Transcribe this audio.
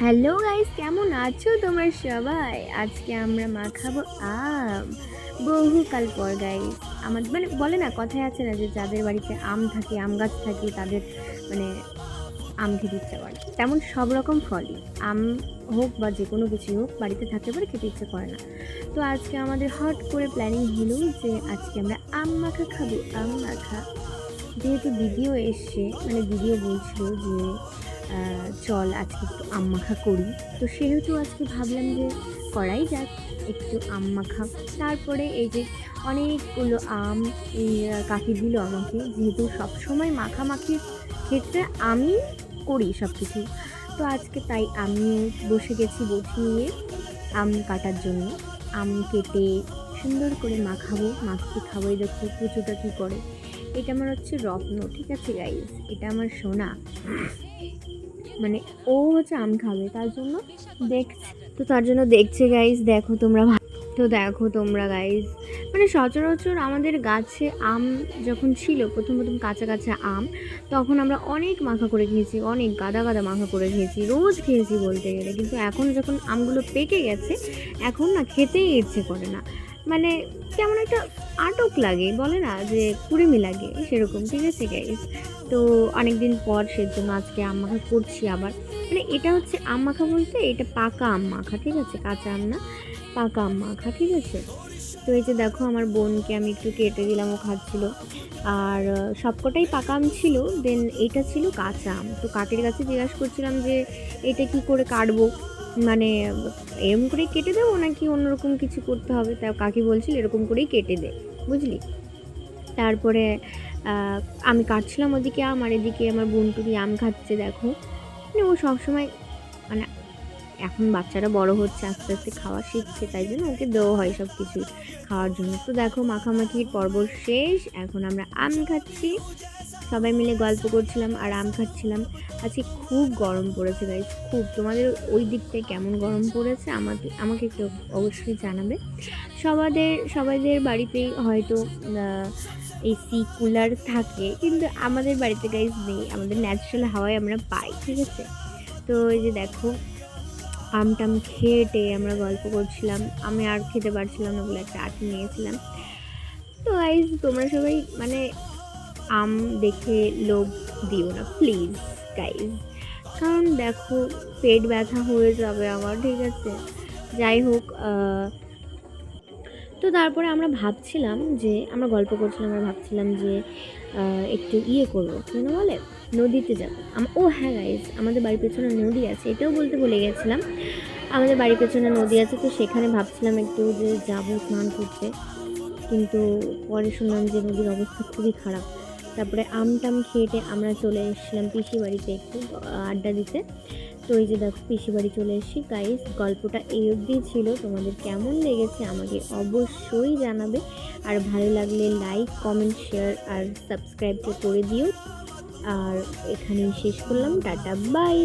Hello guys, কেমন আছো তোমরা সবাই? আজকে আমরা মাখাবো আম। বহুকাল পর গাইস, আমাদের মানে বলে না, কথায় আছে না যে যাদের বাড়িতে আম থাকে, আম গাছ থাকে, তাদের মানে আম খেতে ইচ্ছা করে। তেমন সব রকম ফলই, আম হোক বা যে কোনো কিছুই হোক, বাড়িতে থাকতে পারে, খেতে ইচ্ছে করে না। তো আজকে আমাদের হট করে প্ল্যানিং হলো যে আজকে আমরা আম মাখা খাবো। আম মাখা যেহেতু দিদিও এসছে, মানে দিদিও বলছিল যে চল আজকে একটু আম মাখা করি। তো সেহেতু আজকে ভাবলাম যে করাই যাক একটু আম মাখা। তারপরে এই যে অনেকগুলো আম এই কাকি দিল আমাকে, যেহেতু সবসময় মাখামাখির ক্ষেত্রে আমি করি সব কিছু। তো আজকে তাই আমিও বসে গেছি বটি নিয়ে আম কাটার জন্য। আম কেটে সুন্দর করে মাখাবো, মাখিয়ে খাবো। এই দেখো কুচুটা কী করে, এটা আমার হচ্ছে রত্ন, ঠিক আছে গাইস, এটা আমার সোনা। মানে ও হচ্ছে আম খাবে, তার জন্য দেখছে, তো তার জন্য দেখছে গাইস। দেখো তোমরা গাইস, মানে সচরাচর আমাদের গাছে আম যখন ছিল, প্রথম প্রথম কাঁচা কাঁচা আম, তখন আমরা অনেক মাখা করে খেয়েছি, অনেক গাদা গাদা মাখা করে খেয়েছি, রোজ খেয়েছি বলতে গেলে। কিন্তু এখন যখন আমগুলো পেকে গেছে, এখন না খেতেই ইচ্ছে করে না। মানে কেমন একটা আটক লাগে, বলে না যে কুড়েমি লাগে, সেরকম। ঠিক আছে গাইস, তো অনেক দিন পর সেজন্য আজকে আম মাখা করছি আবার। মানে এটা হচ্ছে আম মাখা বলতে এটা পাকা আম মাখা, ঠিক আছে, কাঁচা আম না, পাকা আম মাখা, ঠিক আছে। তো এই যে দেখো আমার বোনকে আমি একটু কেটে দিলাম, ও খাচ্ছিল। আর সবকটাই পাকা আম ছিল, দেন এইটা ছিল কাঁচা আম। তো কাকের কাছে জিজ্ঞাসা করছিলাম যে এটা কি করে কাটবো, মানে এরকম করেই কেটে দেবো নাকি অন্যরকম কিছু করতে হবে। তা কাকি বলছিল এরকম করেই কেটে দে, বুঝলি। তারপরে আহ, আমি কাটছিলাম ওদিকে আম, আর এদিকে আমার বোন টুকি আম খাচ্ছে। দেখো মানে ও সবসময়, মানে এখন বাচ্চারা বড় হচ্ছে, আস্তে আস্তে খাওয়া শিখছে, তাই জন্য ওকে দেওয়া হয় সব কিছু খাওয়ার জন্য। তো দেখো মাখামাখির পর্ব শেষ, এখন আমরা আম খাচ্ছি, সবাই মিলে গল্প করছিলাম আর আম খাচ্ছিলাম। আজকে খুব গরম পড়েছে গাইস, খুব। তোমাদের ওই দিকটায় কেমন গরম পড়েছে আমাকে আমাকে একটু অবশ্যই জানাবে। সবাইদের বাড়িতেই হয়তো এসি কুলার থাকে, কিন্তু আমাদের বাড়িতে গাইস নেই, আমাদের ন্যাচারাল হাওয়ায় আমরা পাই, ঠিক আছে। তো এই যে দেখো আমটাম খেয়ে আমরা গল্প করছিলাম, আমি আর খেতে পারছিলাম না বলে একটা আটি নিয়েছিলাম। তো গাইজ তোমরা সবাই মানে আম দেখে লোভ দিও না প্লিজ গাইজ, কারণ দেখো পেট ব্যথা হয়ে যাবে আমার, ঠিক আছে। যাই হোক, তো তারপরে আমরা ভাবছিলাম যে আমরা গল্প করছিলাম, আমরা ভাবছিলাম যে একটু করবো, কেন বলে নদীতে যাবো। ও হ্যাঁ গাইজ, আমাদের বাড়ির পেছনে নদী আছে, এটাও বলতে ভুলে গেছিলাম। আমাদের বাড়ির পেছনে নদী আছে, তো সেখানে ভাবছিলাম একটু যে যাবো স্নান করতে, কিন্তু পরে শুনলাম যে নদীর অবস্থা খুবই খারাপ। তারপরে আমটাম খেয়ে আমরা চলে এসেছিলাম পিসি বাড়িতে একটু আড্ডা দিতে। তো এই যে দেখো পিসি বাড়ি চলে এসেছি গাইস। গল্পটা এই অবধি ছিল, তোমাদের কেমন লেগেছে আমাকে অবশ্যই জানাবে। আর ভালো লাগলে লাইক, কমেন্ট, শেয়ার আর সাবস্ক্রাইবটা করে দিও। আর এখানেই শেষ করলাম, টাটা বাই।